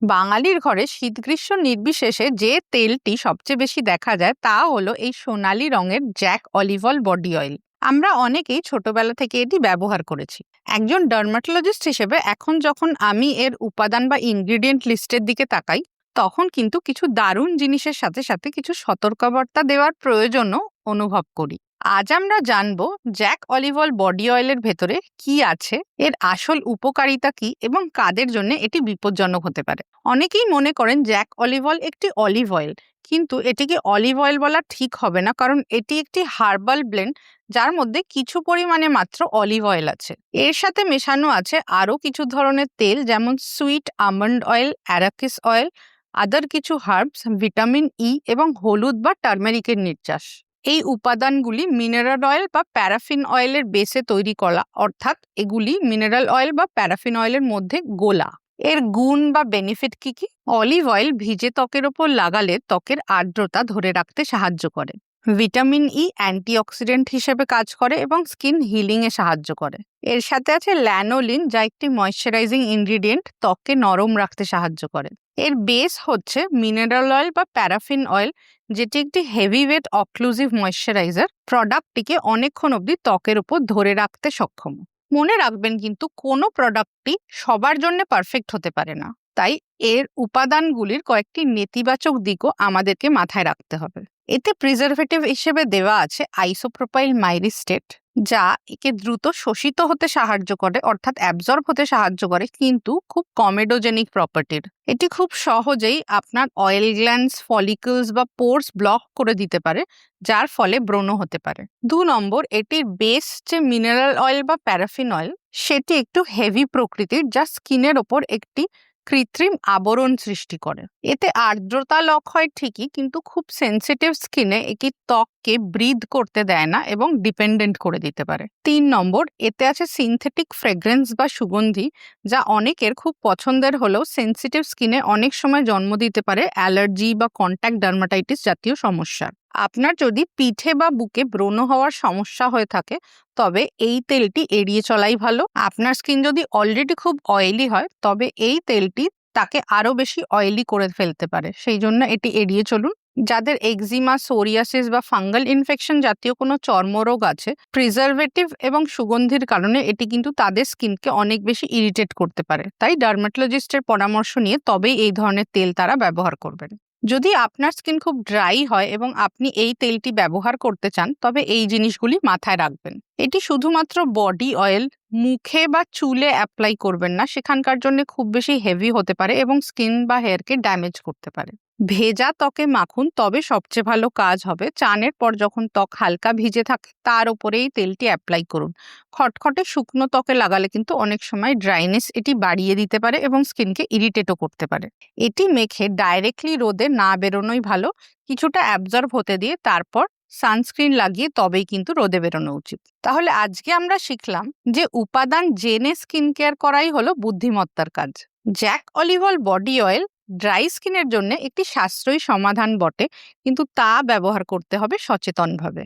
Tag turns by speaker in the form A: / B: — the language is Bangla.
A: বাঙালির ঘরে শীত গ্রীষ্ম নির্বিশেষে যে তেলটি সবচেয়ে বেশি দেখা যায় তা হলো এই সোনালী রঙের Jack olive oil body oil. আমরা অনেকেই ছোটবেলা থেকে এটি ব্যবহার করেছি। একজন ডার্মাটোলজিস্ট হিসেবে এখন যখন আমি এর উপাদান বা ইনগ্রিডিয়েন্ট লিস্টের দিকে তাকাই, তখন কিন্তু কিছু দারুণ জিনিসের সাথে সাথে কিছু সতর্কবার্তা দেওয়ার প্রয়োজনও অনুভব করি। আজ আমরা জানবো জ্যাক অলিভ অয়েল বডি অয়েলের ভেতরে কি আছে, এর আসল উপকারিতা কি এবং কাদের জন্য এটি বিপজ্জনক হতে পারে। অনেকেই মনে করেন জ্যাক অলিভ অয়েল একটি অলিভ অয়েল, কিন্তু এটিকে অলিভ অয়েল বলা ঠিক হবে না, কারণ এটি একটি হার্বাল ব্লেন্ড যার মধ্যে কিছু পরিমাণে মাত্র অলিভ অয়েল আছে। এর সাথে মেশানো আছে আরও কিছু ধরনের তেল, যেমন সুইট আমন্ড অয়েল, অ্যারাকিস অয়েল, আদার কিছু হার্বস, ভিটামিন ই এবং হলুদ বা টার্মেরিকের নির্যাস। এই উপাদানগুলি মিনারেল অয়েল বা প্যারাফিন অয়েলের বেসে তৈরি করা, অর্থাৎ এগুলি মিনারেল অয়েল বা প্যারাফিন অয়েলের মধ্যে গোলা। এর গুণ বা বেনিফিট কি কি? অলিভ অয়েল ভিজে ত্বকের ওপর লাগালে ত্বকের আর্দ্রতা ধরে রাখতে সাহায্য করে। ভিটামিন ই অ্যান্টিঅক্সিডেন্ট হিসেবে কাজ করে এবং স্কিন হিলিং এ সাহায্য করে। এর সাথে আছে ল্যানোলিন, যা একটি ময়শ্চারাইজিং ইনগ্রিডিয়েন্ট, ত্বককে নরম রাখতে সাহায্য করে। এর বেস হচ্ছে মিনারেল অয়েল বা প্যারাফিন অয়েল, যেটি একটি হেভিওয়েট অক্লুসিভ ময়শ্চারাইজার, প্রোডাক্টটিকে অনেকক্ষণ অবধি ত্বকের উপর ধরে রাখতে সক্ষম। মনে রাখবেন কিন্তু কোনো প্রোডাক্টই সবার জন্য পারফেক্ট হতে পারে না, তাই এর উপাদানগুলির কয়েকটি নেতিবাচক দিকও আমাদেরকে মাথায় রাখতে হবে। এতে প্রিজারভেটিভ হিসেবে দেওয়া আছে আইসোপ্রোপাইল মাইরিস্টেট, যা একে দ্রুত শোষিত হতে সাহায্য করে, অর্থাৎ অ্যাবজর্ব হতে সাহায্য করে, কিন্তু খুব কমেডোজেনিক প্রপার্টির। এটি খুব সহজেই আপনার অয়েল গ্ল্যান্ডস, ফলিকলস বা পোরস ব্লক করে দিতে পারে, যার ফলে ব্রণ হতে পারে। 2 নম্বর, এটির বেস যে মিনারেল অয়েল বা প্যারাফিন অয়েল, সেটি একটু হেভি প্রকৃতির, যা স্কিনের ওপর একটি কৃত্রিম আবরণ সৃষ্টি করে। এতে আর্দ্রতা লক হয় ঠিকই, কিন্তু খুব সেনসিটিভ স্কিনে এটি ত্বককে ব্রিথ করতে দেয় না এবং ডিপেন্ডেন্ট করে দিতে পারে। 3 নম্বর, এতে আছে সিনথেটিক ফ্রেগ্রেন্স বা সুগন্ধি, যা অনেকের খুব পছন্দের হলেও সেনসিটিভ স্কিনে অনেক সময় জন্ম দিতে পারে অ্যালার্জি বা কন্ট্যাক্ট ডার্মাটাইটিস জাতীয় সমস্যা। আপনার যদি পিঠে বা বুকে ব্রণ হওয়ার সমস্যা হয়ে থাকে, তবে এই তেলটি এড়িয়ে চলাই ভালো। আপনার স্কিন যদি অলরেডি খুব অয়েলি হয়, তবে এই তেলটি তাকে আরো বেশি অয়েলি করে ফেলতে পারে, সেই জন্য এটি এড়িয়ে চলুন। যাদের এক্সিমা, সোরিয়াসিস বা ফাঙ্গাল ইনফেকশন জাতীয় কোনো চর্মরোগ আছে, প্রিজারভেটিভ এবং সুগন্ধির কারণে এটি কিন্তু তাদের স্কিনকে অনেক বেশি ইরিটেট করতে পারে, তাই ডার্মাটোলজিস্টের পরামর্শ নিয়ে তবেই এই ধরনের তেল তারা ব্যবহার করবেন। যদি আপনার স্কিন খুব ড্রাই হয় এবং আপনি এই তেলটি ব্যবহার করতে চান, তবে এই জিনিসগুলি মাথায় রাখবেন। এটি শুধুমাত্র বডি অয়েল, মুখে বা চুলে অ্যাপ্লাই করবেন না, সেখানকার জন্য খুব বেশি হেভি হতে পারে এবং স্কিন বা হেয়ারকে ড্যামেজ করতে পারে। ভেজা ত্বকে মাখুন, তবে সবচেয়ে ভালো কাজ হবে চানের পর যখন ত্বক হালকা ভিজে থাকে তার উপরে এই তেলটি অ্যাপ্লাই করুন। খটখটে শুকনো ত্বকে লাগালে কিন্তু অনেক সময় ড্রাইনেস এটি বাড়িয়ে দিতে পারে এবং স্কিনকে ইরিটেটও করতে পারে। এটি মেখে ডাইরেক্টলি রোদে না বেরোনোই ভালো, কিছুটা অ্যাবজর্ব হতে দিয়ে তারপর সানস্ক্রিন লাগিয়ে তবেই কিন্তু রোদে বেরোনো উচিত। তাহলে আজকে আমরা শিখলাম যে উপাদান জেনে স্কিন কেয়ার করাই হলো বুদ্ধিমত্তার কাজ। Jack olive oil body oil dry স্কিনের জন্য একটি সাশ্রয়ী সমাধান বটে, কিন্তু তা ব্যবহার করতে হবে সচেতনভাবে।